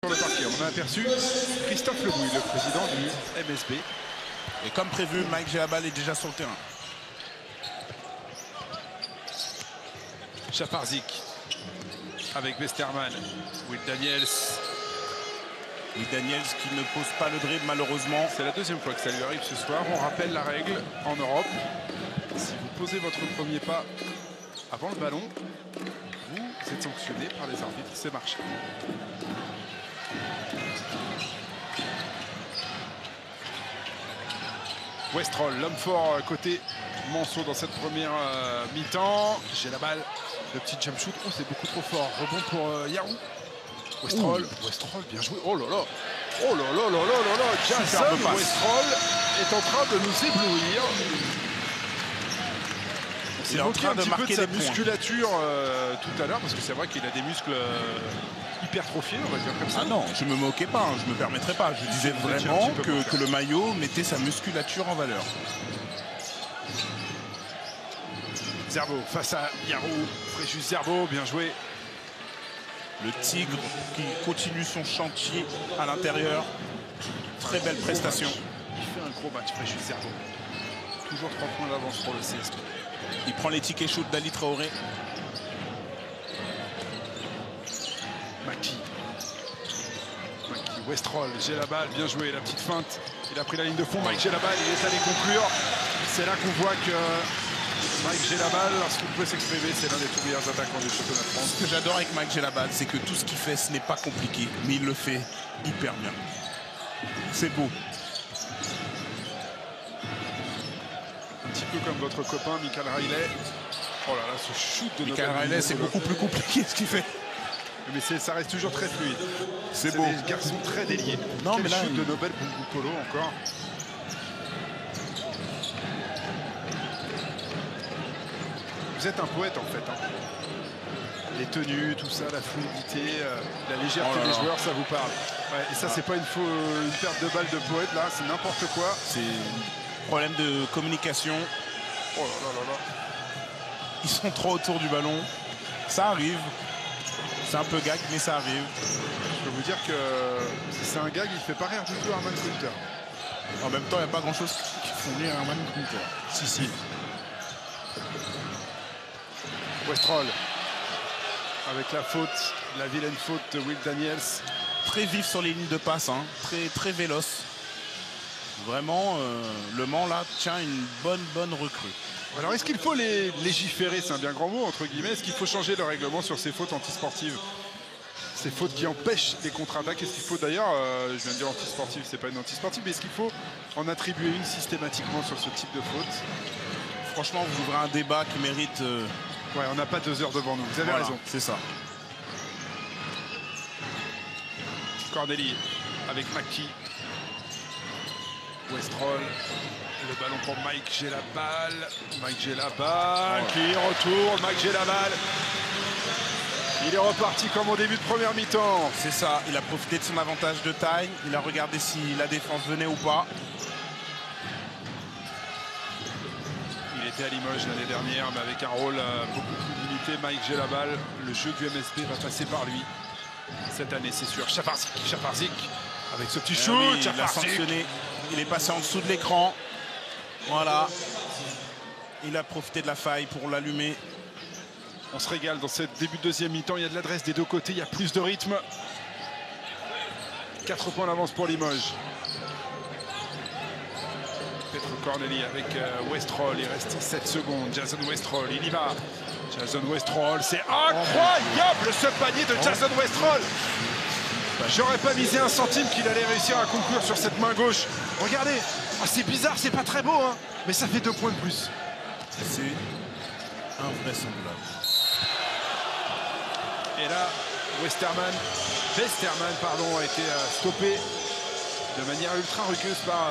Sur le parquet, on a aperçu Christophe Lebouy, le président du MSB. Et comme prévu, Mike Gelabal est déjà sur le terrain. Chafarzik avec Westerman, Will Daniels. Will Daniels qui ne pose pas le dribble malheureusement. C'est la deuxième fois que ça lui arrive ce soir. On rappelle la règle en Europe. Si vous posez votre premier pas avant le ballon, vous êtes sanctionné par les arbitres. C'est marché. Westrol, l'homme fort côté Manceau dans cette première mi-temps. Gelabal, le petit jump shoot. Oh, c'est beaucoup trop fort. Rebond pour Yarou. Westrol, Westrol, bien joué. Oh là là. Oh là là là là là là. Jason Westrol est en train de nous éblouir. Il est en train de marquer sa des musculature tout à l'heure, parce que c'est vrai qu'il a des muscles hypertrophiés, on va dire comme ça. Ah non, je me moquais pas, hein, je me permettrais pas. Je disais vraiment que le maillot mettait sa musculature en valeur. Zerbo face à Yarou. Fréjus Zerbo, bien joué. Le Tigre qui continue son chantier à l'intérieur. Très belle prestation. Il fait un gros match, Fréjus Zerbo. Toujours 3 points d'avance pour le CSP. Il prend les tickets chauds d'Ali Traoré. Maki, Westrol, Gelabal, bien joué, la petite feinte. Il a pris la ligne de fond, Mike Gelabal, il est allé conclure. C'est là qu'on voit que Mike Gelabal, lorsqu'il peut s'exprimer, c'est l'un des tout meilleurs attaquants du championnat de France. Ce que j'adore avec Mike Gelabal, c'est que tout ce qu'il fait, ce n'est pas compliqué, mais il le fait hyper bien. C'est beau. Un petit peu comme votre copain, Michael Riley. Oh là là, ce shoot de Michael Riley, c'est beaucoup plus compliqué ce qu'il fait. Mais ça reste toujours très fluide. C'est beau. Des garçons très déliés. Non, quel mais là, shoot de Nobel Polo encore. Vous êtes un poète en fait. Hein. Les tenues, tout ça, la fluidité, la légèreté des joueurs, ça vous parle. Ouais, et ça, c'est pas une perte de balle de poète là, c'est n'importe quoi. C'est un problème de communication. Oh là là là là. Ils sont trop autour du ballon. Ça arrive. C'est un peu gag, mais ça arrive. Je peux vous dire que si c'est un gag, il fait pas rire du tout Herman Coulter. En même temps, il n'y a pas grand-chose qui font rire Herman Coulter. Si. Westrol. Avec la faute, la vilaine faute de Will Daniels. Très vif sur les lignes de passe, hein. Très véloce. Vraiment, Le Mans, là, tient une bonne recrue. Alors, est-ce qu'il faut les légiférer, c'est un bien grand mot, entre guillemets. Est-ce qu'il faut changer le règlement sur ces fautes antisportives? Ces fautes qui empêchent les contre-attaques. Est-ce qu'il faut d'ailleurs, je viens de dire antisportive, c'est pas une antisportive, mais est-ce qu'il faut en attribuer une systématiquement sur ce type de faute? Franchement, vous ouvrez un débat qui mérite... Ouais, on n'a pas 2 heures devant nous, vous avez raison. C'est ça. Corneli avec Maki. Westrol. Le ballon pour Mike Gelabal. Mike Gelabal qui retourne. Mike Gelabal. Il est reparti comme au début de première mi-temps. C'est ça, il a profité de son avantage de taille. Il a regardé si la défense venait ou pas. Il était à Limoges l'année dernière, mais avec un rôle beaucoup plus limité. Mike Gelabal, le jeu du MSB va passer par lui. Cette année, c'est sûr. Chafarzik avec ce petit shoot. Oui, il a sanctionné. Il est passé en dessous de l'écran. Voilà. Il a profité de la faille pour l'allumer. On se régale dans ce début de deuxième mi-temps. Il y a de l'adresse des deux côtés. Il y a plus de rythme. 4 points d'avance pour Limoges. Petro Corneli avec Westrol. Il reste 7 secondes. Jason Westrol, il y va. Jason Westrol, c'est incroyable ce panier de Jason Westrol. J'aurais pas misé un centime qu'il allait réussir à conclure sur cette main gauche. Regardez, c'est bizarre, c'est pas très beau, hein, mais ça fait 2 points de plus. C'est invraisemblable. Et là, Westerman a été stoppé de manière ultra rugueuse par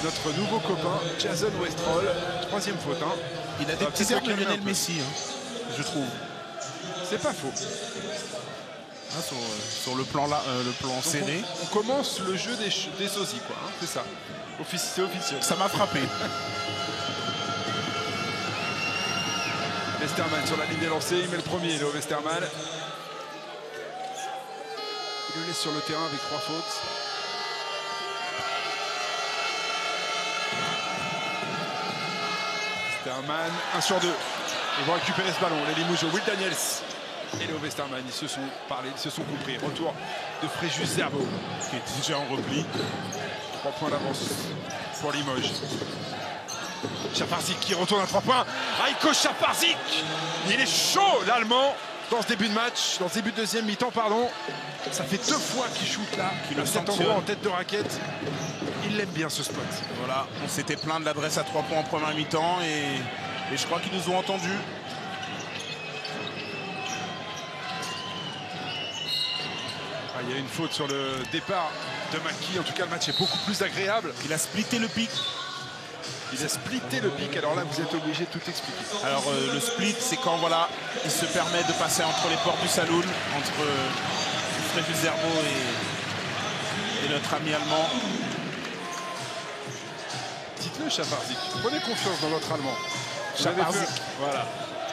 notre nouveau copain, Jason Westrol. 3e faute. Hein. Il a des petits airs de Lionel Messi, hein, je trouve. C'est pas faux. Hein, sur le plan là, le plan serré. On commence le jeu des sosies, quoi. Hein, c'est ça. C'est officiel. Ça m'a frappé. Westerman sur la ligne des lancers, il met le premier, le Westerman. Il le laisse sur le terrain avec 3 fautes. Westerman, 1 sur 2. Ils vont récupérer ce ballon. Les Limoges, Will Daniels et Léo Westerman, ils se sont parlé, ils se sont compris. Retour de Fréjus Zerbo, qui est déjà en repli. 3 points d'avance pour Limoges. Chaparzik qui retourne à 3 points. Heiko Chaparzik, il est chaud l'Allemand dans ce début de match, dans ce début de deuxième mi-temps, pardon. Ça fait 2 fois qu'il shoot là, à cet endroit en tête de raquette. Il l'aime bien ce spot. Voilà, on s'était plaint de l'adresse à 3 points en première mi-temps et je crois qu'ils nous ont entendus. Ah, il y a une faute sur le départ de Maki. En tout cas, le match est beaucoup plus agréable. Il a splitté le pic. Il a splitté le pic. Alors là, vous êtes obligé de tout expliquer. Alors le split, c'est quand voilà, il se permet de passer entre les portes du saloon, entre Fréjus Zerbo et notre ami allemand. Dites-le, Chaparzik. Prenez confiance dans votre allemand. Chaparzik. Voilà.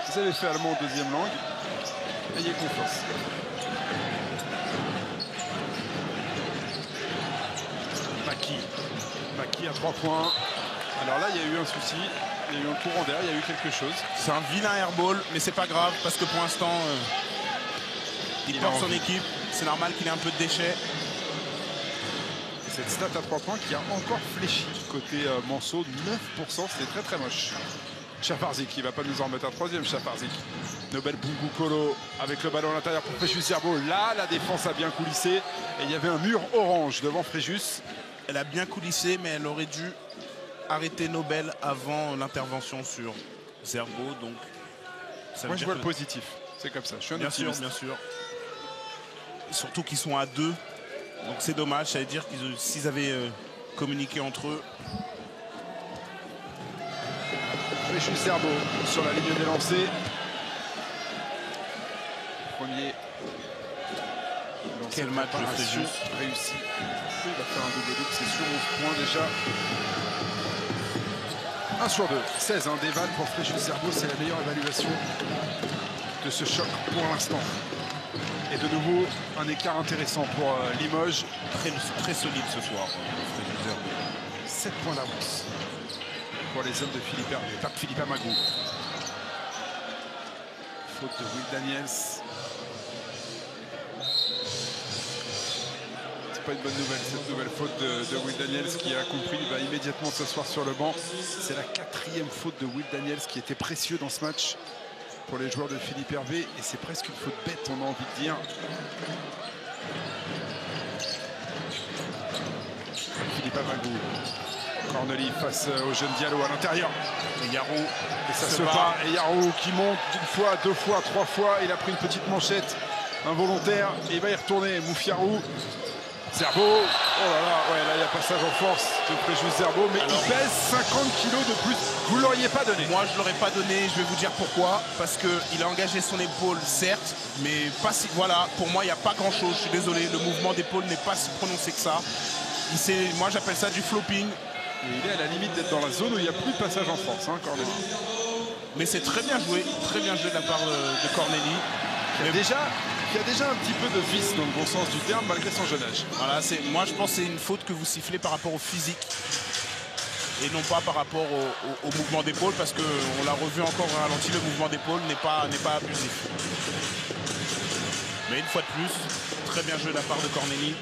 Vous avez fait allemand en deuxième langue. Ayez confiance. Maki à 3 points. Alors là, il y a eu un souci. Il y a eu un courant d'air. Il y a eu quelque chose. C'est un vilain airball, mais c'est pas grave parce que pour l'instant, il porte son équipe. C'est normal qu'il ait un peu de déchets. Cette stat à 3 points qui a encore fléchi côté Manceau, 9%, c'était très très moche. Chaparzik qui ne va pas nous en mettre un troisième. Chaparzik. Nobel Bungukolo avec le ballon à l'intérieur pour Fréjus Zerbo. Là, la défense a bien coulissé et il y avait un mur orange devant Fréjus. Elle a bien coulissé, mais elle aurait dû arrêter Nobel avant l'intervention sur Zerbo. Donc, ça moi, je vois le positif. C'est comme ça. Je suis un optimiste. Bien sûr. Surtout qu'ils sont à 2. Donc c'est dommage, ça veut dire qu'ils s'ils avaient communiqué entre eux. Fréjus Zerbo sur la ligne des lancers. Premier. Quel match de Fréjus réussi. Il va faire un double-double, c'est sûr, 11 points déjà. 1 sur 2, 16 d'Evan pour Fréjus Zerbo, c'est la meilleure évaluation de ce choc pour l'instant. Et de nouveau, un écart intéressant pour Limoges. Très solide ce soir, Fréjus Zerbo. 7 points d'avance pour les hommes de Philippe Amagou. Faute de Will Daniels. Pas une bonne nouvelle, cette nouvelle faute de Will Daniels qui a compris, il va immédiatement s'asseoir sur le banc. C'est la 4e faute de Will Daniels qui était précieux dans ce match pour les joueurs de Philippe Hervé et c'est presque une faute bête, on a envie de dire. Philippe Amagou, Corneli face au jeune Diallo à l'intérieur. Et Yarou, et ça se bat. Et Yarou qui monte 1 fois, 2 fois, 3 fois, il a pris une petite manchette involontaire et il va y retourner. Moufiarou. Zerbo, oh là là, ouais, là il y a passage en force de Fréjus Zerbo, mais alors, il pèse 50 kilos de plus. Vous ne l'auriez pas donné? Moi je ne l'aurais pas donné, je vais vous dire pourquoi. Parce qu'il a engagé son épaule, certes, mais pas si. Voilà, pour moi il n'y a pas grand chose, je suis désolé, le mouvement d'épaule n'est pas si prononcé que ça. Moi j'appelle ça du flopping. Et il est à la limite d'être dans la zone où il n'y a plus de passage en force, hein, Corneli. Mais c'est très bien joué de la part de Corneli. Il y a déjà un petit peu de vice dans le bon sens du terme malgré son jeune âge. Voilà, moi je pense que c'est une faute que vous sifflez par rapport au physique et non pas par rapport au mouvement d'épaule parce qu'on l'a revu encore au ralenti, le mouvement d'épaule n'est pas abusif. Mais une fois de plus, très bien joué de la part de Corneli.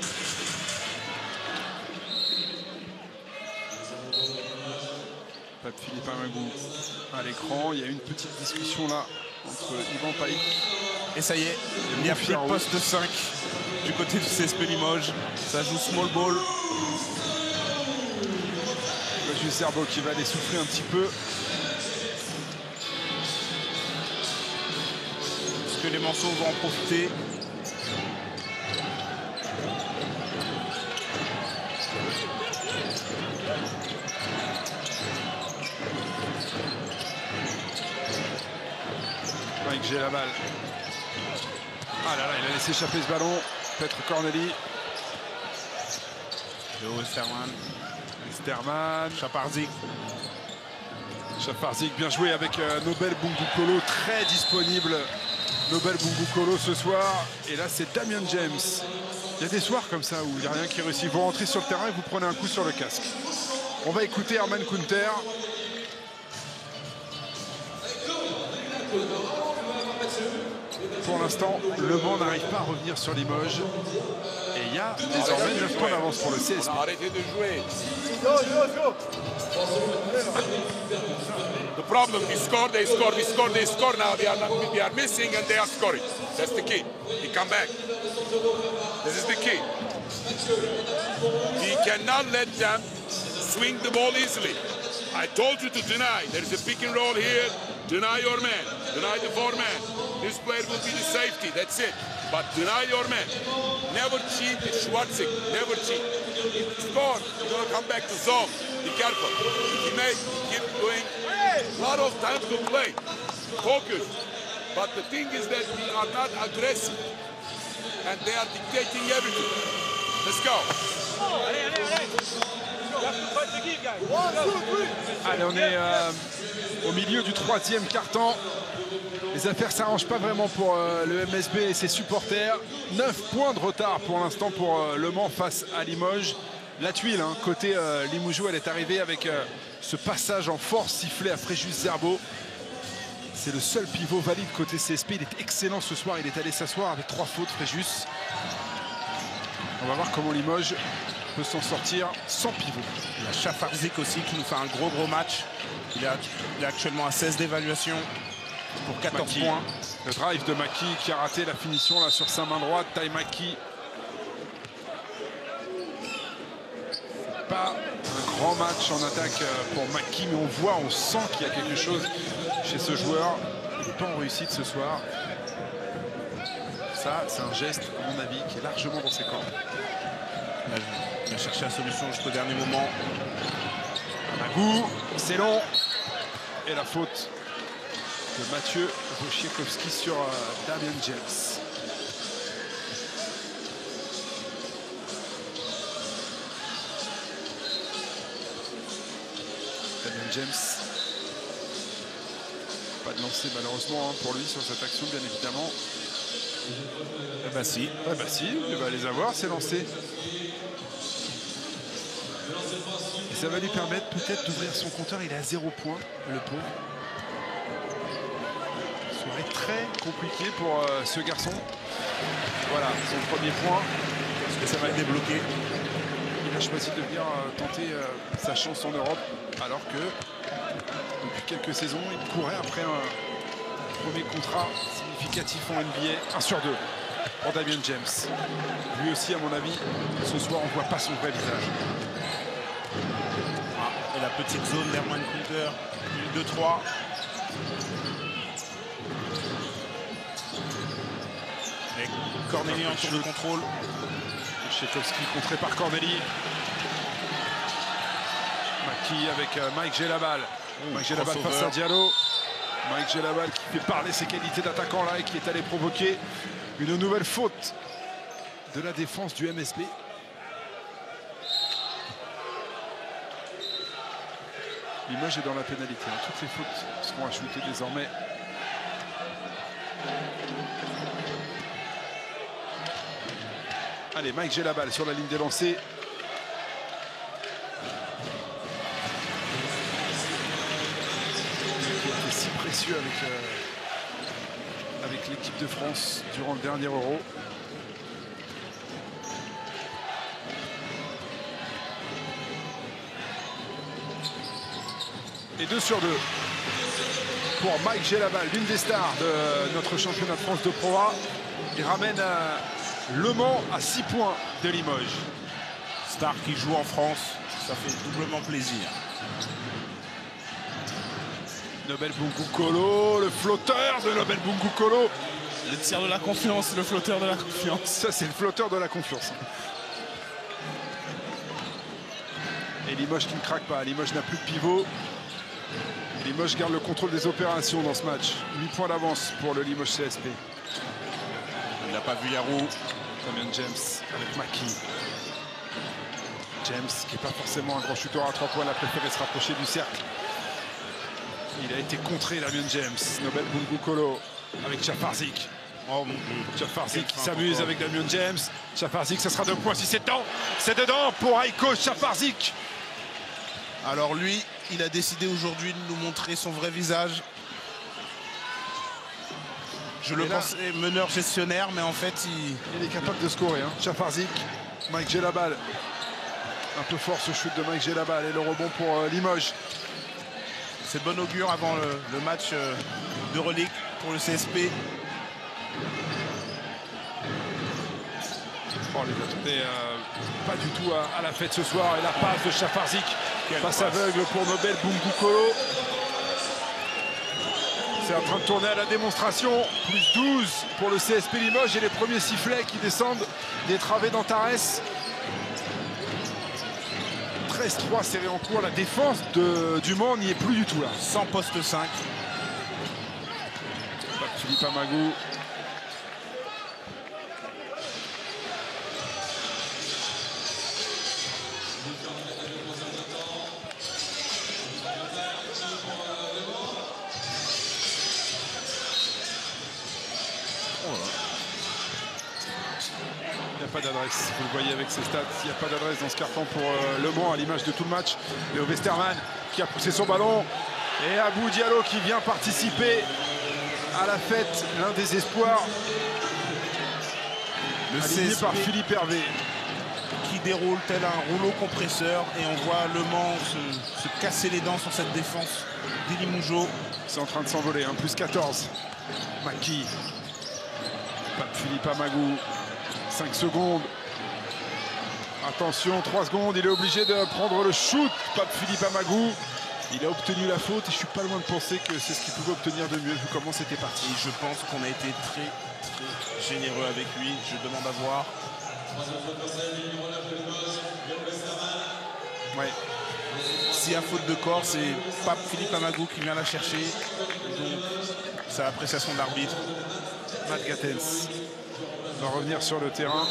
Pape Philippe Amagou à l'écran, il y a une petite discussion là entre Yvan Païk. Et ça y est, il n'y a plus de poste 5 du côté du CSP Limoges. Ça joue small ball. Fréjus Zerbo qui va aller souffler un petit peu. Est-ce que les Manceaux vont en profiter? Mike, j'ai la balle. Ah là là, il a laissé échapper ce ballon. Peut-être Corneli. Westerman. Chaparzik. Chaparzik, bien joué avec Nobel Bungukolo, très disponible. Nobel Bungukolo ce soir. Et là, c'est Damian James. Il y a des soirs comme ça où il n'y a rien qui réussit. Vous rentrez sur le terrain et vous prenez un coup sur le casque. On va écouter Herman Kunter. Pour l'instant, Le Mans n'arrive pas à revenir sur Limoges. Et il y a désormais 9 points d'avance pour le CSP. Arrêtez de jouer. The problem, we score, they score, we score, they score. Now we are missing and they are scoring. That's the key. He come back. This is the key. We cannot let them swing the ball easily. I told you to deny. There is a pick and roll here. Deny your man. Deny the four-man. This player will be the safety. That's it. But deny your man. Never cheat. Schwartzig. Never cheat. Score. You're going to come back to zone. Be careful. He may keep doing a lot of time to play. Focus. But the thing is that we are not aggressive. And they are dictating everything. Let's go. Allez, on est au milieu du troisième quart-temps. Les affaires ne s'arrangent pas vraiment pour le MSB et ses supporters. 9 points de retard pour l'instant pour Le Mans face à Limoges. La tuile, hein, côté Limoujou, elle est arrivée avec ce passage en force sifflé à Fréjus Zerbo. C'est le seul pivot valide côté CSP. Il est excellent ce soir. Il est allé s'asseoir avec 3 fautes, Fréjus. On va voir comment Limoges peut s'en sortir sans pivot. Il y a Chafarzik aussi qui nous fait un gros match. Il est actuellement à 16 d'évaluation pour 14 Maki. points. Le drive de Maki qui a raté la finition là sur sa main droite. Tai Maki. Pas un grand match en attaque pour Maki, mais on sent qu'il y a quelque chose chez ce joueur. Il n'est pas en réussite ce soir. Ça, c'est un geste, à mon avis, qui est largement dans ses cordes. Il a cherché la solution jusqu'au dernier moment. Magou, c'est long. Et la faute de Mathieu Wojciechowski sur Damian James. Damian James. Pas de lancer malheureusement hein, pour lui sur cette action, bien évidemment. Eh ben si. Ah bah si, il va les avoir, c'est lancé. Et ça va lui permettre peut-être d'ouvrir son compteur. Il est à 0 points, le pauvre. Soirée très compliquée pour ce garçon. Voilà, son premier point. Est-ce que ça va le débloquer? Il a choisi de venir tenter sa chance en Europe, alors que depuis quelques saisons, il courait après un premier contrat significatif en NBA. 1 sur 2 pour Damian James. Lui aussi, à mon avis, ce soir, on ne voit pas son vrai visage. Et la petite zone d'Herman Kunter, 2-3. Et Corneli en tour de contrôle. Wojciechowski contré par Corneli. Maki avec Mike Gelabal. Mike Gelabal face à Diallo. Mike Gelabal qui fait parler ses qualités d'attaquant là et qui est allé provoquer une nouvelle faute de la défense du MSB. Limoges est dans la pénalité. Hein. Toutes les fautes seront ajoutées désormais. Allez, Mike Gelabal sur la ligne des lancers. Qui a été si précieux avec l'équipe de France durant le dernier Euro. Et 2 sur 2 pour Mike Gelabal, l'une des stars de notre championnat de France de Pro A. Il ramène Le Mans à 6 points de Limoges. Star qui joue en France, ça fait doublement plaisir. Nobel Bungukolo, le flotteur de Nobel Bungukolo. Le tir de la confiance, le flotteur de la confiance. Ça, c'est le flotteur de la confiance. Et Limoges qui ne craque pas. Limoges n'a plus de pivot. Et Limoges garde le contrôle des opérations dans ce match. 8 points d'avance pour le Limoges CSP. Il n'a pas vu Yarou. Damian James avec Maki. James qui n'est pas forcément un grand shooter à 3 points, il a préféré se rapprocher du cercle. Il a été contré, Damian James. Nobel Bungukolo avec Chafarzik. Oh mon Dieu. Chafarzik qui s'amuse avec Damian James. Chafarzik, ça sera 2 points si c'est dedans. C'est dedans pour Aiko Chafarzik. Alors lui, il a décidé aujourd'hui de nous montrer son vrai visage. Je le pensais meneur gestionnaire, mais en fait, il est capable de scorer. Hein. Chafarzik, Mike Gelabal. Un peu fort ce shoot de Mike Gelabal et le rebond pour Limoges. C'est de bon augure avant le match d'Euroleague pour le CSP. Oh, les attendait pas du tout à la fête ce soir. Et la passe de Chafarzik. Passe aveugle pour Nobel Bungukolo. C'est en train de tourner à la démonstration. Plus 12 pour le CSP Limoges et les premiers sifflets qui descendent des travées d'Antares. 13-3 serré en cours. La défense du Mans n'y est plus du tout là. Sans poste 5. Philippe Amagou. Il n'y a pas d'adresse, vous le voyez avec ses stats, il n'y a pas d'adresse dans ce carton pour Le Mans à l'image de tout le match. Léo Westerman qui a poussé son ballon et Abou Diallo qui vient participer à la fête, l'un des espoirs aligné par Philippe Hervé. Qui déroule tel un rouleau compresseur et on voit Le Mans se casser les dents sur cette défense d'Ili Moujo. C'est en train de s'envoler, hein, plus 14. Maki. Philippe Amagou. 5 secondes. Attention, 3 secondes. Il est obligé de prendre le shoot. Pape Philippe Amagou. Il a obtenu la faute et je suis pas loin de penser que c'est ce qu'il pouvait obtenir de mieux vu comment c'était parti. Et je pense qu'on a été très généreux avec lui. Je demande à voir. Ouais. Si à faute de corps, c'est Pape Philippe Amagou qui vient la chercher. Donc, c'est l'appréciation de l'arbitre. Matt Gatens va revenir sur le terrain.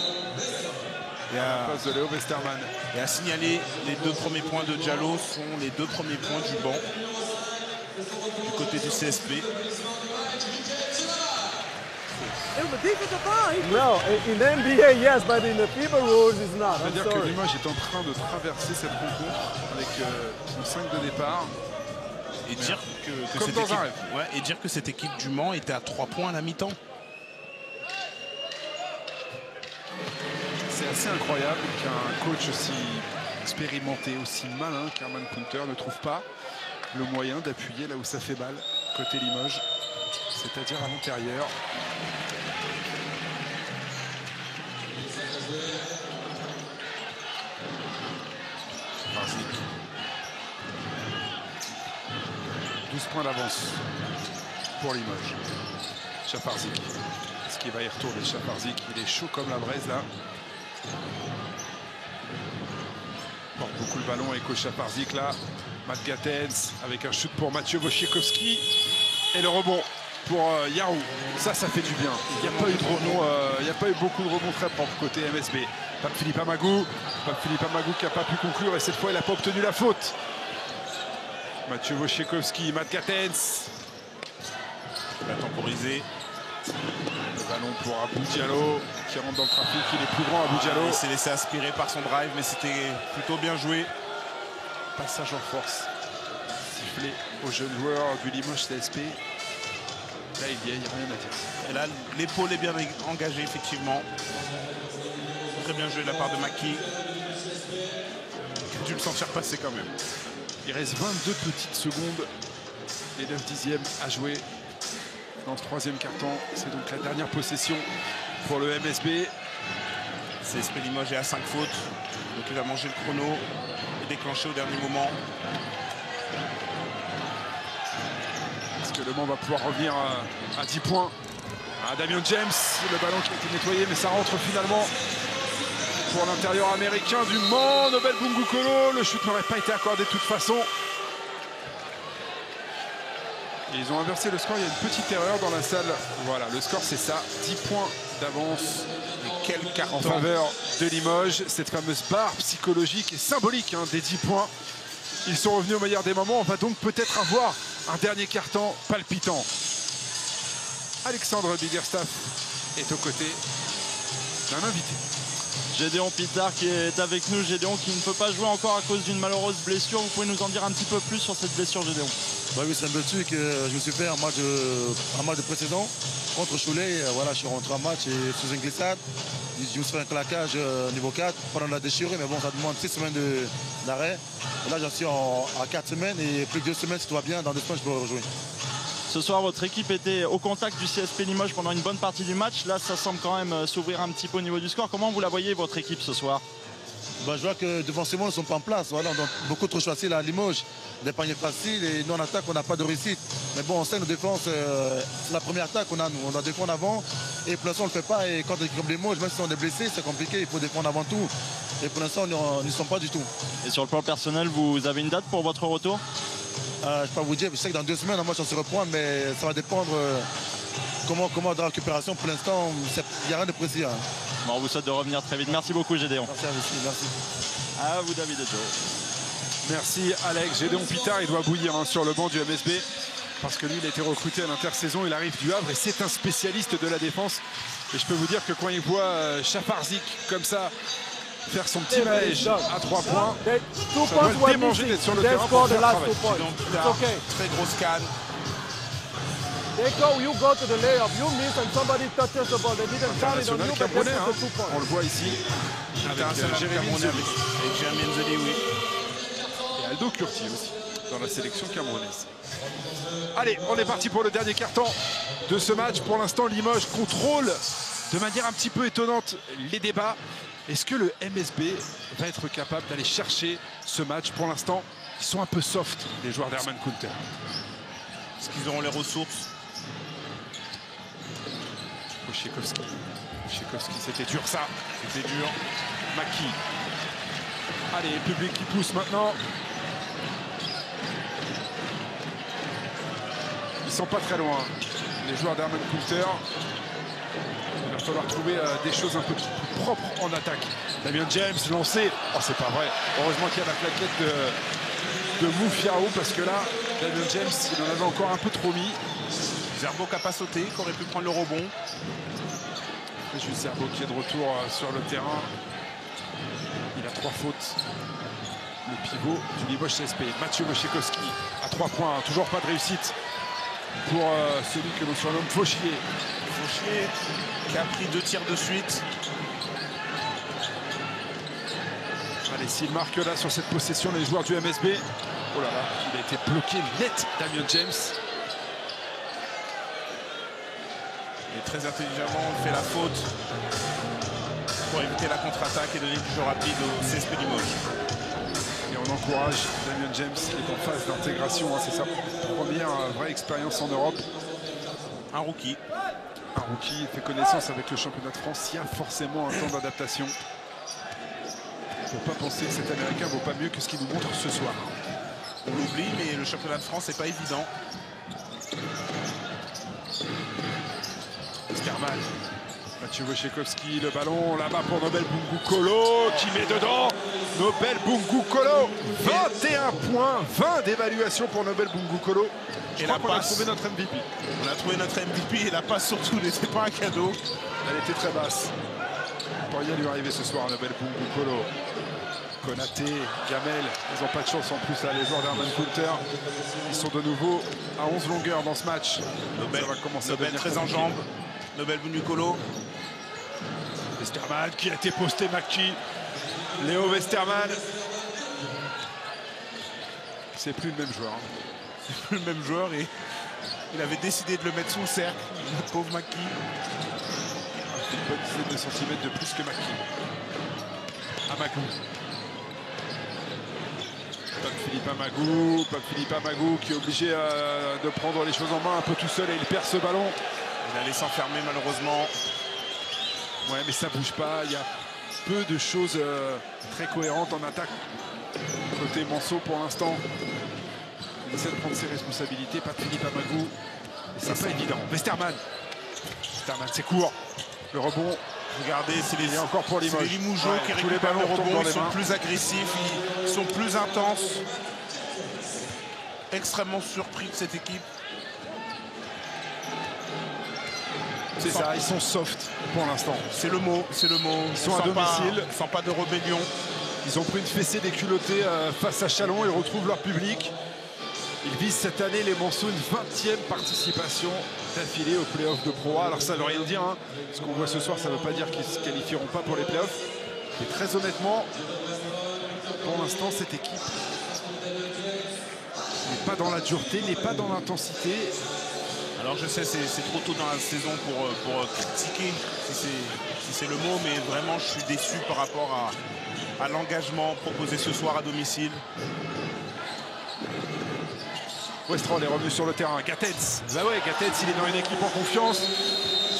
Et à la place de Léo Westerman. Et à signaler, les 2 premiers points de Diallo sont les 2 premiers points du banc du côté du CSP. No, in the NBA, yes, but in the FIBA rules, it's not. I'm C'est-à-dire que sorry. Limoges est en train de traverser cette rencontre avec son 5 de départ. Et dire que Comme cette dans équipe, un rêve. ouais, et dire que cette équipe du Mans était à 3 points à la mi-temps. C'est assez incroyable qu'un coach aussi expérimenté, aussi malin qu'Herman Punter ne trouve pas le moyen d'appuyer là où ça fait balle, côté Limoges, c'est-à-dire à l'intérieur. Chafarzik. 12 points d'avance pour Limoges. Chafarzik. Est-ce qu'il va y retourner Chafarzik? Il est chaud comme la braise là. Porte beaucoup le ballon avec Chafarzik là. Matt Gatens avec un shoot pour Mathieu Wojciechowski. Et le rebond pour Yarou. Ça fait du bien. Il n'y a pas eu de rebond, il n'y a pas eu beaucoup de rebonds très propres côté MSB. Pape Philippe Amagou. Pape Philippe Amagou qui n'a pas pu conclure et cette fois il n'a pas obtenu la faute. Mathieu Wojciechowski, Matt Gatens. Il va temporiser. Le ballon pour Abou Diallo qui rentre dans le trafic. Il est plus grand, Abou Diallo. Il s'est laissé aspirer par son drive, mais c'était plutôt bien joué. Passage en force. Sifflé aux jeunes joueurs du Limoges CSP. Là, il n'y a rien à dire. Et là, l'épaule est bien engagée, effectivement. Très bien joué de la part de Maki. Il a dû le sentir passer quand même. Il reste 22 petites secondes et 9 dixièmes à jouer dans ce 3e quart-temps. C'est donc la dernière possession pour le MSB. CSP Limoges est à 5 fautes. Donc il va manger le chrono et déclencher au dernier moment. Est-ce que Le Mans va pouvoir revenir à 10 points? Damian James, le ballon qui a été nettoyé, mais ça rentre finalement pour l'intérieur américain du Mans. Nobel Bungukolo, le shoot n'aurait pas été accordé de toute façon. Et ils ont inversé le score, il y a une petite erreur dans la salle. Voilà, le score c'est ça, 10 points d'avance. Et quel carton en faveur de Limoges. Cette fameuse barre psychologique et symbolique des 10 points. Ils sont revenus au meilleur des moments. On va donc peut-être avoir un dernier quart-temps palpitant. Alexandre Biggerstaff est aux côtés d'un invité. Gédéon Pitard qui est avec nous. Gédéon qui ne peut pas jouer encore à cause d'une malheureuse blessure. Vous pouvez nous en dire un petit peu plus sur cette blessure, Gédéon? Bah oui, c'est une blessure que je me suis fait un match de précédent contre Cholet. Voilà, je suis rentré en match et sous une glissade. Je me suis fait un claquage niveau 4 pendant la déchirure, mais bon, ça demande 6 semaines d'arrêt. Là, j'en suis à 4 semaines et plus de 2 semaines, si tout va bien, dans 2 semaines, je peux rejouer. Ce soir, votre équipe était au contact du CSP Limoges pendant une bonne partie du match. Là, ça semble quand même s'ouvrir un petit peu au niveau du score. Comment vous la voyez, votre équipe, ce soir? Bah, je vois que défensivement, ils ne sont pas en place. Voilà, on a beaucoup trop choisi à Limoges, des paniers faciles et nous en attaque, on n'a pas de réussite. Mais bon, on sait, nos défenses, c'est la première attaque qu'on a, nous. On doit défendre avant et pour l'instant, on ne le fait pas. Et quand on est comme Limoges, même si on est blessé, c'est compliqué, il faut défendre avant tout. Et pour l'instant, on n'y sommes pas du tout. Et sur le plan personnel, vous avez une date pour votre retour? Je ne peux pas vous dire, je sais que dans 2 semaines, moi, je vais se reprendre, mais ça va dépendre comment de la récupération. Pour l'instant, il n'y a rien de précis. Hein. Bon, on vous souhaite de revenir très vite. Merci beaucoup, Gédéon. Merci à vous aussi, merci. À vous, David et Joe. Merci Alex. Gédéon Pitard, il doit bouillir sur le banc du MSB parce que lui, il a été recruté à l'intersaison. Il arrive du Havre et c'est un spécialiste de la défense. Et je peux vous dire que quand il voit Chafarzik comme ça faire son petit manège à 3 points, ça doit le démanger d'être sur le terrain pour faire le travail. Donc, okay. très grosse canne. You go to the layup, you miss and somebody touches the ball. They didn't count it on you, but Camerounais, that's the 2 points. on le voit ici avec Jérémy Nzoli Avec Jérémy Nzoli, oui. et Aldo Curti aussi dans la sélection camerounaise. Allez, on est parti pour le dernier quart-temps de ce match. Pour l'instant, Limoges contrôle de manière un petit peu étonnante les débats. Est-ce que le MSB va être capable d'aller chercher ce match? Pour l'instant, ils sont un peu soft, les joueurs d'Herman Kunter. Est-ce qu'ils auront les ressources? Wojciechowski, c'était dur ça, c'était dur. Maki. Allez, le public qui pousse maintenant. Ils sont pas très loin, les joueurs d'Herman Kunter. Il va falloir trouver des choses un peu plus propres en attaque. Damien James lancé. Oh, c'est pas vrai. Heureusement qu'il y a la plaquette de Moufiaou parce que là, Damien James, il en avait encore un peu trop mis. Zerbo qui n'a pas sauté, qui aurait pu prendre le rebond. Juste Zerbo qui est de retour sur le terrain. Il a 3 fautes. Le pivot du Limoges CSP, Mathieu Wojciechowski à 3 points. Toujours pas de réussite pour celui que l'on surnomme Fauchier. Fauchier qui a pris 2 tirs de suite. Allez, s'il marque là sur cette possession, les joueurs du MSB. Oh là là, il a été bloqué net, Damien James. Et très intelligemment, on fait la faute pour éviter la contre-attaque et donner plus rapide au CSP Limoges. Et on encourage Damien James qui est en phase d'intégration. Hein, c'est sa première vraie expérience en Europe. Un rookie. Un rookie fait connaissance avec le championnat de France. Il y a forcément un temps d'adaptation. Il ne faut pas penser que cet Américain ne vaut pas mieux que ce qu'il nous montre ce soir. On l'oublie, mais le championnat de France, c'est pas évident. Westerman, Mathieu Wojciechowski, le ballon là-bas pour Nobel Bungu Kolo qui met dedans. Nobel Bungu Kolo, 21 points, 20 d'évaluation pour Nobel Bungu Kolo. Je crois qu'on a trouvé notre MVP. On a trouvé notre MVP et la passe surtout n'était pas un cadeau. Elle était très basse. Il ne peut rien lui arriver ce soir, Nobel Bungu Kolo. Konaté, Gamel, ils n'ont pas de chance en plus là, les joueurs d'Herman Kunter. Ils sont de nouveau à 11 longueurs dans ce match. Nobel, ça va commencer Nobel à devenir très compliqué. en jambes. Nobel Bunucolo. Westerman qui a été posté, Maki. Léo Westerman. C'est plus le même joueur. C'est plus le même joueur et il avait décidé de le mettre sous le cercle. Le pauvre Maki. Une bonne dizaine de centimètres de plus que Maki. Amagou. Pape Philippe Amagou qui est obligé de prendre les choses en main un peu tout seul et il perd ce ballon. Il allait s'enfermer malheureusement. Ouais, mais ça bouge pas. Il y a peu de choses très cohérentes en attaque. Côté Manceau pour l'instant. Il essaie de prendre ses responsabilités. Pape Philippe Amagou. Et c'est pas évident. Westerman, c'est court. Le rebond. Regardez, c'est les encore pour Limoges. Limougeaux qui tous les récupèrent ballons le retombent rebond. dans Ils les sont mains. plus agressifs, ils sont plus intenses. Extrêmement surpris de cette équipe. C'est ça, ils sont soft pour l'instant. C'est le mot, c'est le mot. Ils sont à domicile. Sans pas de rébellion. Ils ont pris une fessée des culottés face à Chalon. Ils retrouvent leur public. Ils visent cette année, les Monceaux, une 20e participation d'affilée aux playoffs de Pro A. Alors ça ne veut rien dire, hein. Ce qu'on voit ce soir, ça ne veut pas dire qu'ils ne se qualifieront pas pour les playoffs. Et très honnêtement, pour l'instant, cette équipe n'est pas dans la dureté, n'est pas dans l'intensité. Alors je sais, c'est trop tôt dans la saison pour critiquer, si c'est le mot, mais vraiment je suis déçu par rapport à l'engagement proposé ce soir à domicile. Westrol est revenu sur le terrain. Gatens, bah ouais, Gatens, il est dans une équipe en confiance.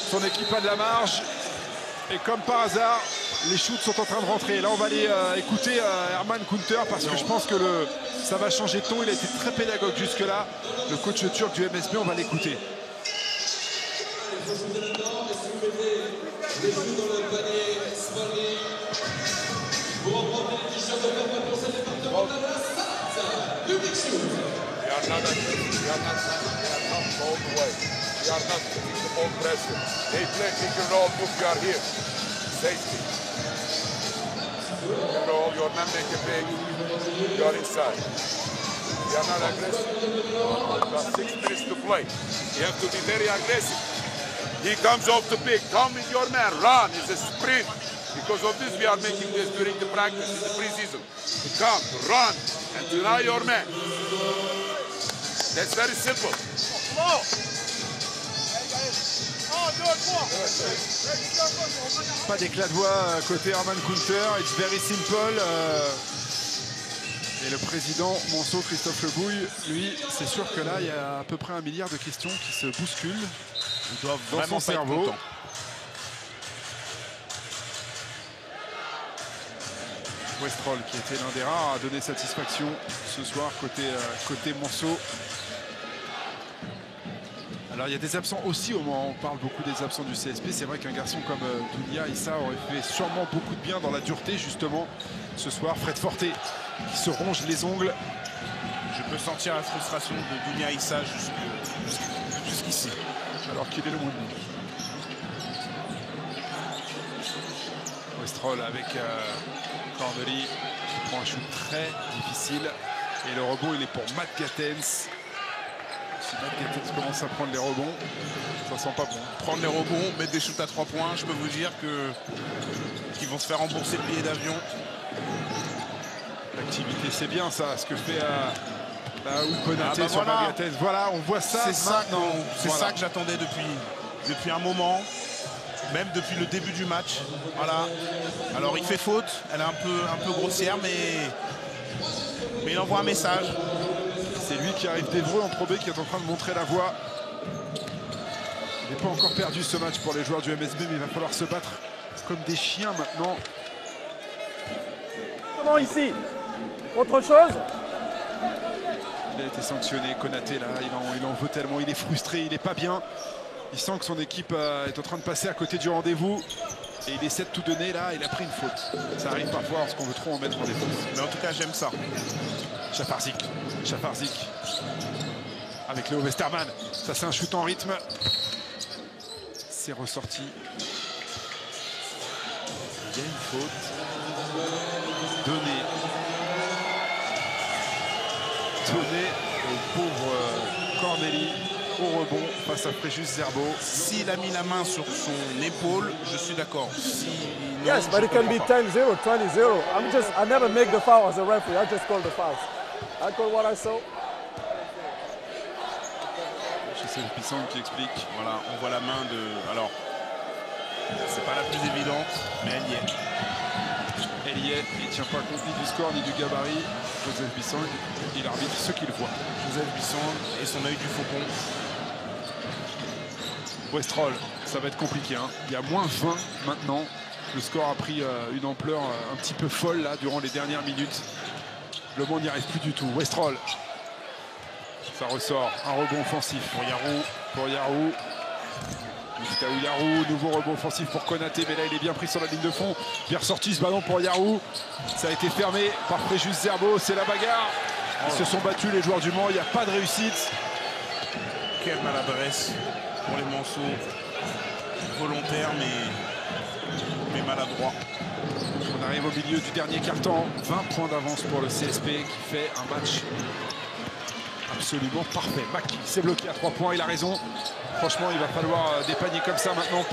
Son équipe a de la marge. Et comme par hasard, les shoots sont en train de rentrer. Là, on va aller écouter Herman Kunter parce que je pense que ça va changer de ton. Il a été très pédagogue jusque-là. Le coach turc du MSB, on va l'écouter. We are not all the way. We are not putting the ball pressure. They play pick and roll, move, you are here. Safety. Pick and roll, your man make a big, you are inside. We are not aggressive. You have 6 minutes to play. You have to be very aggressive. He comes off the pick, come with your man, run, it's a sprint. Because of this, we are making this during the practice in the preseason. Come, run, and deny your man. That's very simple. Pas d'éclat de voix côté Herman Kunter. It's very simple. Et le président Monceau, Christophe Lebouille, lui, c'est sûr que là, il y a à peu près 1 milliard de questions qui se bousculent. Ils doivent dans vraiment son pas être cerveau. contents. Westrol, qui était l'un des rares à donner satisfaction ce soir côté Monceau. Alors il y a des absents aussi, au moment où on parle beaucoup des absents du CSP. C'est vrai qu'un garçon comme Dounia Issa aurait fait sûrement beaucoup de bien dans la dureté justement ce soir. Fred Forte qui se ronge les ongles. Je peux sentir la frustration de Dounia Issa jusqu'ici. Alors qu'il est le moins de nous. Westrol avec Corneli qui prend un shoot très difficile. Et le rebond, il est pour Matt Gatens. Si Matt Gatens commence à prendre les rebonds, ça sent pas bon. Prendre les rebonds, mettre des shoots à 3 points, je peux vous dire qu'ils vont se faire rembourser le billet d'avion. L'activité, c'est bien ça, ce que fait Konaté sur voilà. Matt Gatens. Voilà, on voit ça maintenant. C'est Voilà. ça que j'attendais depuis un moment, même depuis le début du match. Voilà. Alors il fait faute, elle est un peu grossière, mais il envoie un message. C'est lui qui arrive d'Evreux en Pro B qui est en train de montrer la voie. Il n'est pas encore perdu ce match pour les joueurs du MSB, mais il va falloir se battre comme des chiens maintenant. Comment ici? Autre chose? Il a été sanctionné, Konaté là, il en veut tellement, il est frustré, il n'est pas bien. Il sent que son équipe est en train de passer à côté du rendez-vous. Et il essaie de tout donner là, il a pris une faute. Ça arrive parfois lorsqu'on veut trop en mettre en défense. Mais en tout cas, j'aime ça. Chafarzik avec Léo Westerman. Ça, c'est un shoot en rythme. C'est ressorti. Il y a une faute. Donnée au pauvre Corneli au rebond face à Fréjus Zerbo. S'il a mis la main sur son épaule, je suis d'accord. Yes, but it can be 10-0, 20-0. I never make the foul as a referee. I just call the fouls. I call what I saw. C'est le Pissang qui explique. Voilà, on voit la main de... Alors, c'est pas la plus évidente, mais elle y est. Elle y est, il ne tient pas compte ni du score ni du gabarit. Joseph Bissang, il arbitre ce qu'il voit. Joseph Bissang et son œil du faucon. Westrol, ça va être compliqué. Hein. Il y a moins 20 maintenant. Le score a pris une ampleur un petit peu folle là durant les dernières minutes. Le monde n'y arrive plus du tout. Westrol. Ça ressort. Un rebond offensif pour Yarou. Yarou, nouveau rebond offensif pour Konaté, mais là il est bien pris sur la ligne de fond. Bien ressorti ce ballon pour Yarou. Ça a été fermé par Fréjus Zerbo, c'est la bagarre. Ils se sont battus les joueurs du Mans, il n'y a pas de réussite. Quelle maladresse pour les Monceaux. volontaire mais maladroit. On arrive au milieu du dernier quart-temps. 20 points d'avance pour le CSP qui fait un match absolument parfait. Maki s'est bloqué à 3 points, il a raison. Franchement, il va falloir des paniers comme ça maintenant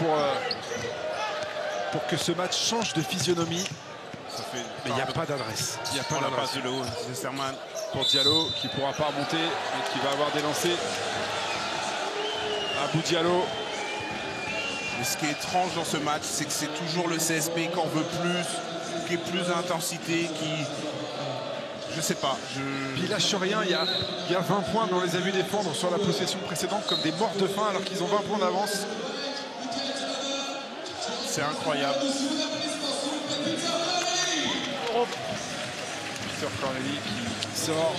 pour que ce match change de physionomie. Mais il n'y a pas d'adresse. Il n'y a pas d'adresse. De l'eau, Westerman. Pour Diallo qui ne pourra pas remonter et qui va avoir des lancers. Abou Diallo. Mais ce qui est étrange dans ce match, c'est que c'est toujours le CSP qui en veut plus, qui est plus d'intensité, qui... Je sais pas. Puis il lâche rien, il y a 20 points, mais on les a vus défendre sur la possession précédente comme des morts de faim alors qu'ils ont 20 points d'avance. C'est incroyable. Peter Corneli qui sort.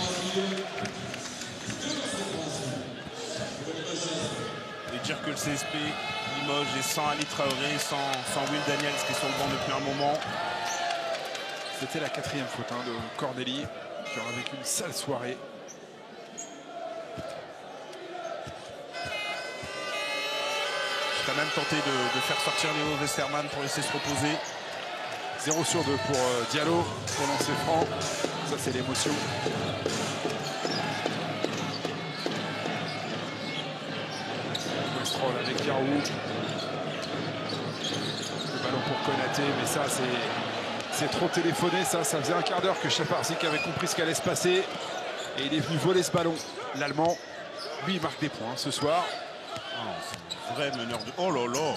Et dire que le CSP Limoges est sans Ali Traoré, sans Will Daniels qui est sur le banc depuis un moment. C'était la 4e faute de Corneli qui aura vécu une sale soirée. Je même tenté de faire sortir Léo Westerman pour laisser se reposer. 0 sur 2 pour Diallo pour lancer franc. Ça, c'est l'émotion. Westrol avec Garou. Le ballon pour Konaté, mais ça, c'est trop téléphoné. Ça faisait un quart d'heure que Chaparzik avait compris ce qu'allait se passer. Et il est venu voler ce ballon. L'Allemand, lui, il marque des points ce soir. Vrai meneur de... Oh là là.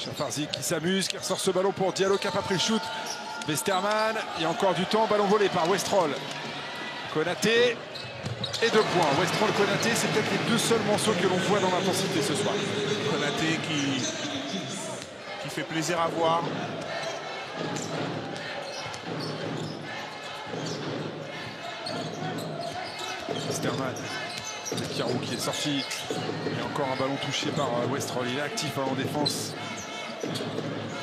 Chaparzik qui s'amuse, qui ressort ce ballon pour Diallo qui n'a pas pris le shoot. Westerman, il y a encore du temps, ballon volé par Westrol. Konaté et 2 points. Westrol, Konaté, c'est peut-être les 2 seuls morceaux que l'on voit dans l'intensité ce soir. Konaté qui fait plaisir à voir. Westerman. C'est Carou qui est sorti. Et encore un ballon touché par Westrol. Il est actif en défense.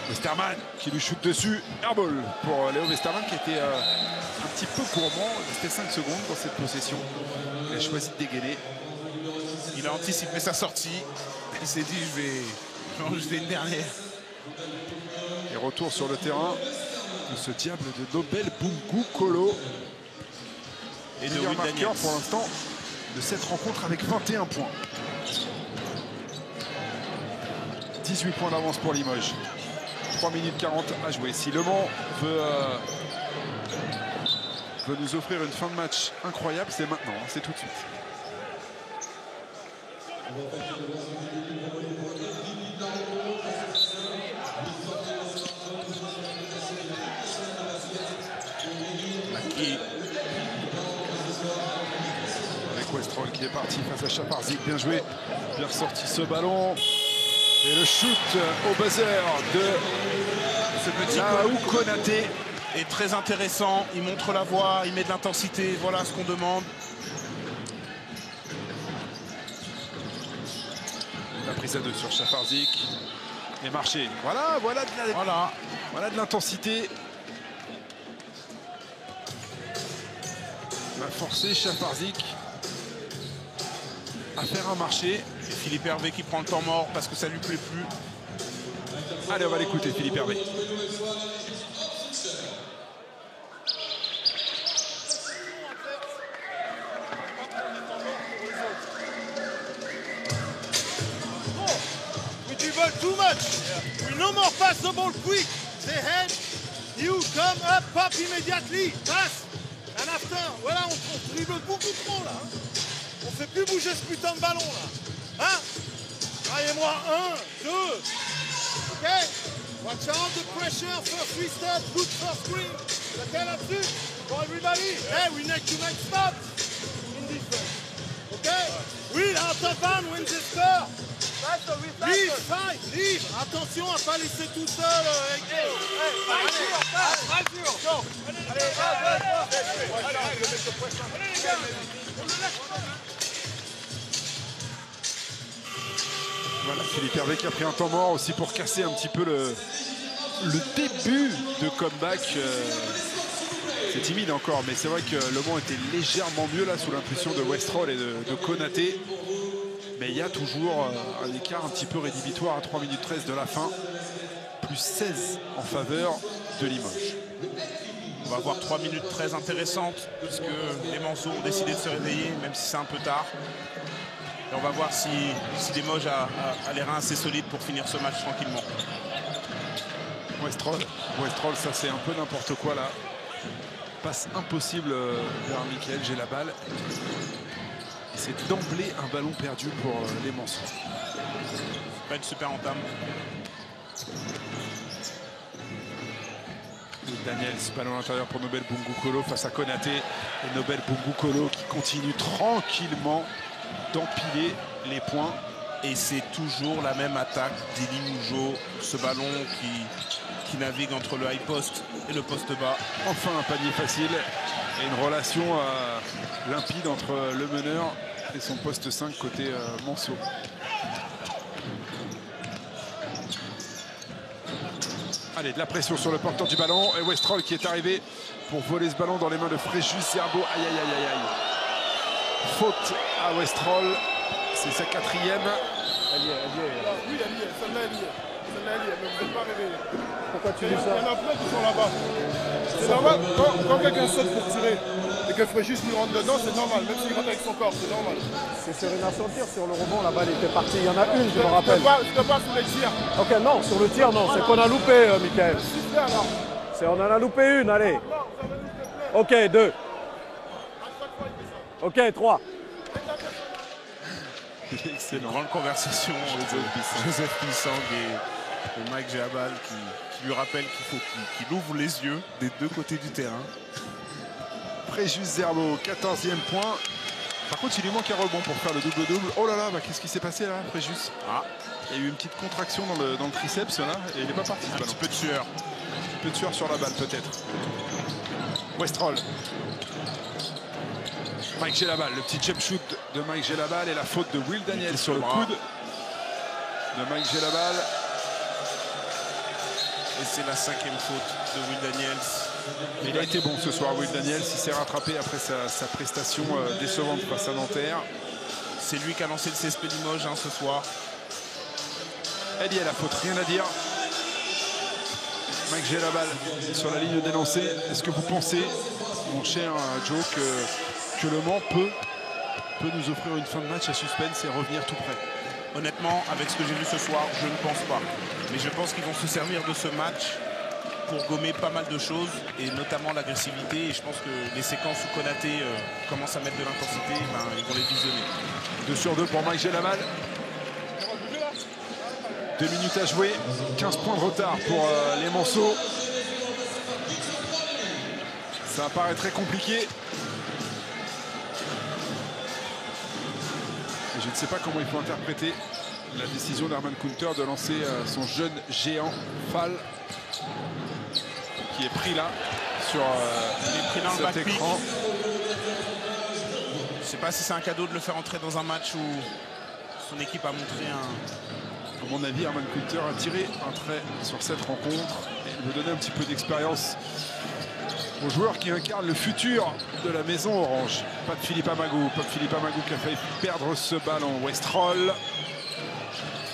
Westerman qui lui shoot dessus. Airball pour Léo Westerman qui était un petit peu gourmand. Il restait 5 secondes dans cette possession. Il a choisi de dégainer. Il a anticipé sa sortie. Il s'est dit je vais en jeter une dernière. Et retour sur le terrain de ce diable de Nobel Bungu Kolo. Et de Will Daniels pour l'instant de cette rencontre avec 21 points. 18 points d'avance pour Limoges. 3 minutes 40 à jouer. Si Le Mans veut nous offrir une fin de match incroyable, c'est maintenant, c'est tout de suite. Maki. Avec Westrol qui est parti face à Chaparzik. Bien joué, bien ressorti ce ballon. Et le shoot au buzzer de ce petit Konaté est très intéressant. Il montre la voie, il met de l'intensité. Voilà ce qu'on demande. La prise à 2 sur Chaparzik. Et marché. Voilà de l'intensité. Il va forcer Chaparzik à faire un marché. Et Philippe Hervé qui prend le temps mort parce que ça lui plaît plus. Allez, on va l'écouter, Philippe Hervé. We dribble too much. We no more pass the ball quick. They head. You come up, pop immediately. Pass. And after, voilà, on dribble beaucoup trop là. On fait plus bouger ce putain de ballon là. Hein? Travaillez-moi 1, 2. OK? Watch out the pressure, first restart, good first screen. OK là-dessus? For everybody. Hey, we need to make stops in defense. OK? Oui, out of bounds, win the score. Leave, fight, leave. Attention à pas laisser tout seul. Voilà, Philippe Hervé qui a pris un temps mort aussi pour casser un petit peu le début de comeback. C'est timide encore, mais c'est vrai que Le Mans était légèrement mieux là sous l'impulsion de Westrol et de Konaté. Mais il y a toujours un écart un petit peu rédhibitoire à 3 minutes 13 de la fin. Plus 16 en faveur de Limoges. On va avoir 3 minutes très intéressantes parce que les Manceaux ont décidé de se réveiller, même si c'est un peu tard. Et on va voir si Limoges a les reins assez solides pour finir ce match tranquillement. Westrol, ça c'est un peu n'importe quoi là. Passe impossible vers Michael, j'ai la balle. C'est d'emblée un ballon perdu pour les Manceaux. Pas une super entame. Daniels, ballon à l'intérieur pour Nobel Bungu-Kolo face à Konaté. Et Nobel Bungu-Kolo qui continue tranquillement d'empiler les points. Et c'est toujours la même attaque d'Elie Mougeot, ce ballon qui navigue entre le high post et le poste bas. Enfin un panier facile et une relation limpide entre le meneur et son poste 5 côté Manceaux. Allez, de la pression sur le porteur du ballon et Westrol qui est arrivé pour voler ce ballon dans les mains de Fréjus Zerbo. Aïe, aïe, aïe, aïe, aïe. Faute à Westrol, c'est sa 4e. Oui, elle y est, celle-là elle y est. Celle-là elle y est, mais vous n'êtes pas réveillé. Pourquoi tu dis ça? Il y en a plein qui sont là-bas. C'est normal, quand quelqu'un saute pour tirer et que Fréjus lui rentre dedans, c'est normal, même s'il rentre avec son corps, c'est normal. C'est sur une action de tir, sur le rebond, la balle était partie. Il y en a une, je me rappelle. Je te parle sur les tirs. Ok, non, sur le tir, non, c'est qu'on a loupé, Michael. Super alors. On en a loupé une, allez. Ok, 2. Ok, 3. C'est une grande conversation entre Joseph Bissang et Mike Jabal qui lui rappelle qu'il faut qu'il ouvre les yeux des deux côtés du terrain. Fréjus Zerbo, 14e point. Par contre, il lui manque un rebond pour faire le double-double. Oh là là, bah, qu'est-ce qui s'est passé là, Fréjus? Il y a eu une petite contraction dans le triceps là, et il n'est pas parti. Un petit peu de sueur. Un peu de sueur sur la balle peut-être. Westrol. Mike Gelabal, le petit jump shoot de Mike Gelabal et la faute de Will Daniels sur le coude de Mike Gelabal. Et c'est la 5e faute de Will Daniels. Il a été bon ce soir, Will Daniels. Il s'est rattrapé après sa prestation décevante face à Nanterre. C'est lui qui a lancé le CSP Limoges ce soir. Elle y est la faute, rien à dire. Mike Gelabal sur la ligne des lancers. Est-ce que vous pensez, mon cher Joe, que Le Mans peut nous offrir une fin de match à suspense et revenir tout près? Honnêtement, avec ce que j'ai vu ce soir, je ne pense pas. Mais je pense qu'ils vont se servir de ce match pour gommer pas mal de choses, et notamment l'agressivité. Et je pense que les séquences où Konaté commence à mettre de l'intensité, ils vont les visionner. 2 sur 2 pour Mike Gelabal. 2 minutes à jouer, 15 points de retard pour les Manceaux. Ça paraît très compliqué. Et je ne sais pas comment il faut interpréter la décision d'Herman Kunter de lancer son jeune géant Fall, qui est pris là sur cet écran. Je ne sais pas si c'est un cadeau de le faire entrer dans un match où son équipe a montré un... À mon avis, Herman Kunter a tiré un trait sur cette rencontre et il veut donner un petit peu d'expérience aux joueurs qui incarnent le futur de la maison orange. Pas de Philippe Amagou qui a failli perdre ce ballon. Westrol.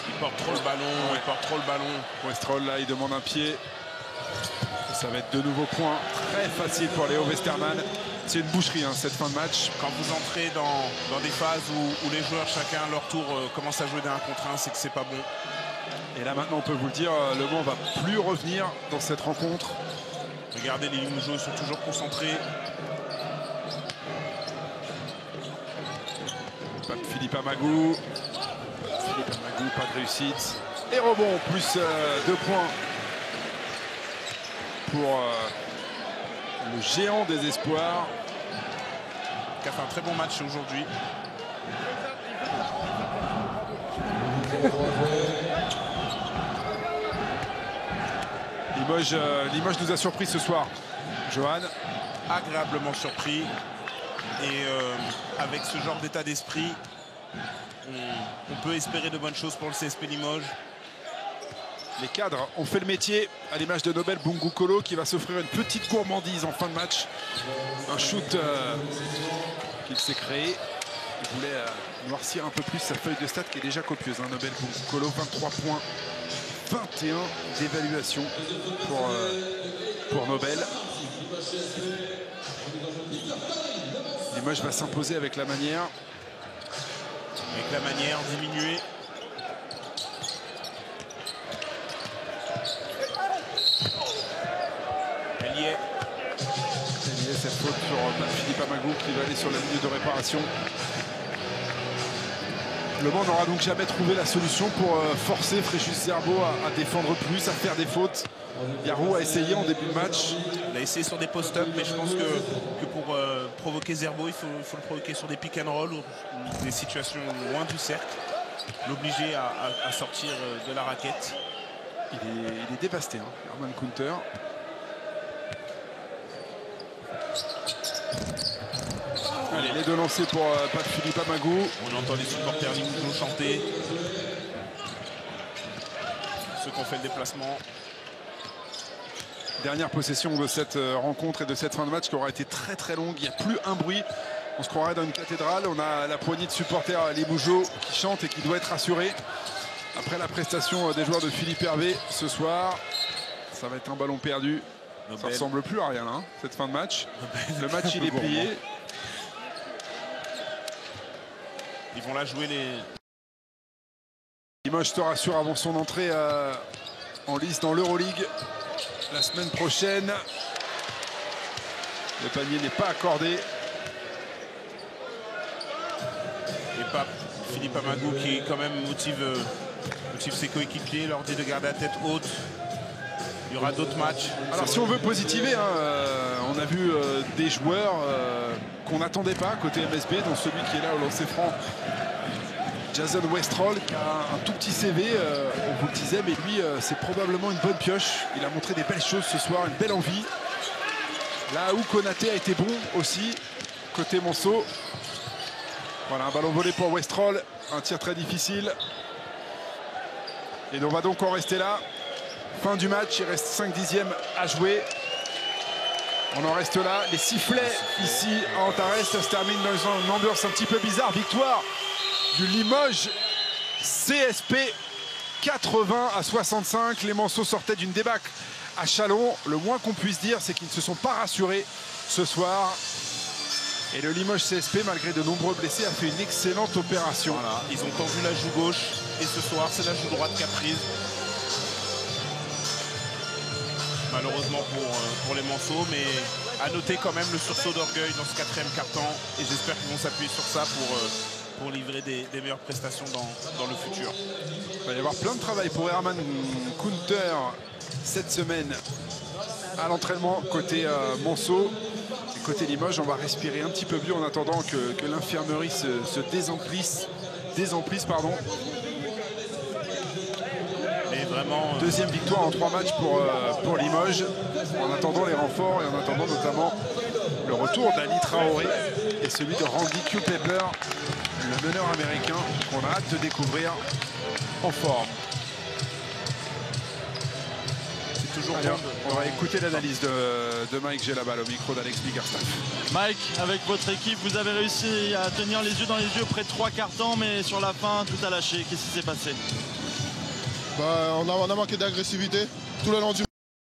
Il porte trop le ballon, Westrol là, il demande un pied. Ça va être de nouveaux points. Très facile pour Léo Westerman. C'est une boucherie cette fin de match. Quand vous entrez dans des phases où les joueurs chacun à leur tour commencent à jouer d'un contre un, c'est que c'est pas bon. Et là maintenant on peut vous le dire, Le Mans va plus revenir dans cette rencontre. Regardez, les Limogeaux sont toujours concentrés. Pas de Philippe Amagou. Pas de réussite. Et rebond, plus 2 points pour le géant des espoirs. Qui a fait un très bon match aujourd'hui. Limoges nous a surpris ce soir, Johan. Agréablement surpris. Et avec ce genre d'état d'esprit, on peut espérer de bonnes choses pour le CSP Limoges. Les cadres ont fait le métier, à l'image de Nobel Bungu-Kolo qui va s'offrir une petite gourmandise en fin de match. Un shoot qu'il s'est créé. Il voulait noircir un peu plus sa feuille de stats qui est déjà copieuse. Hein. Nobel Colo, 23 points, 21 d'évaluation pour Nobel. Limoges va s'imposer avec la manière. Avec la manière diminuée. Elle y est. Cette faute sur Philippe Amagou qui va aller sur la ligne de réparation. Le Mans n'aura donc jamais trouvé la solution pour forcer Fréjus Zerbo à défendre plus, à faire des fautes. Yarou a essayé en début de match. Il a essayé sur des post-up, mais je pense que pour provoquer Zerbo, il faut le provoquer sur des pick and roll ou des situations loin du cercle. L'obliger à sortir de la raquette. Il est dévasté, hein, Herman Kunter. Allez, les deux lancers pour Pat Philippe Amagou. On entend les supporters Limoges chanter. Ceux qui ont fait le déplacement. Dernière possession de cette rencontre et de cette fin de match qui aura été très très longue. Il n'y a plus un bruit. On se croirait dans une cathédrale. On a la poignée de supporters Limougeaux qui chantent et qui doit être rassurée. Après la prestation des joueurs de Philippe Hervé ce soir, ça va être un ballon perdu. Ça ne ressemble plus à rien, hein, cette fin de match. Le match, il est plié. Ils vont la jouer les... Limoges se rassure avant son entrée en lice dans l'Euroleague la semaine prochaine. Le panier n'est pas accordé. Et pas Philippe Amagou qui quand même motive ses coéquipiers, leur dit de garder la tête haute. Il y aura d'autres matchs. Alors si on veut positiver, hein, on a vu des joueurs qu'on n'attendait pas côté MSB, dont celui qui est là au lancer franc, Jason Westrol, qui a un tout petit CV, on vous le disait, mais lui c'est probablement une bonne pioche. Il a montré des belles choses ce soir, une belle envie. Là où Konaté a été bon aussi, côté Monceau. Voilà, un ballon volé pour Westrol, un tir très difficile. Et on va donc en rester là. Fin du match, il reste 5/10 à jouer. On en reste là. Les sifflets ici à Antares, ça se termine dans une ambiance un petit peu bizarre. Victoire du Limoges CSP 80-65. Les Manceaux sortaient d'une débâcle à Châlons. Le moins qu'on puisse dire, c'est qu'ils ne se sont pas rassurés ce soir. Et le Limoges CSP, malgré de nombreux blessés, a fait une excellente opération. Voilà, ils ont tendu la joue gauche et ce soir, c'est la joue droite qui a prise. Malheureusement pour les Manceaux, mais à noter quand même le sursaut d'orgueil dans ce quatrième quart-temps. Et j'espère qu'ils vont s'appuyer sur ça pour livrer des meilleures prestations dans le futur. Il va y avoir plein de travail pour Herman Kunter cette semaine à l'entraînement côté Monceau. Et côté Limoges, on va respirer un petit peu mieux en attendant que l'infirmerie se désemplisse. Mais vraiment, deuxième victoire en 3 matchs pour Limoges, en attendant les renforts et en attendant notamment le retour d'Ali Traoré et celui de Randy Culpepper, le meneur américain qu'on a hâte de découvrir en forme. c'est toujours Alors, bon on va écouter l'analyse de Mike Gelabal au micro d'Alex Biggerstaff. Mike, avec votre équipe, vous avez réussi à tenir les yeux dans les yeux près de 3 quarts temps, mais sur la fin, tout a lâché. Qu'est-ce qui s'est passé? On a manqué d'agressivité tout le long du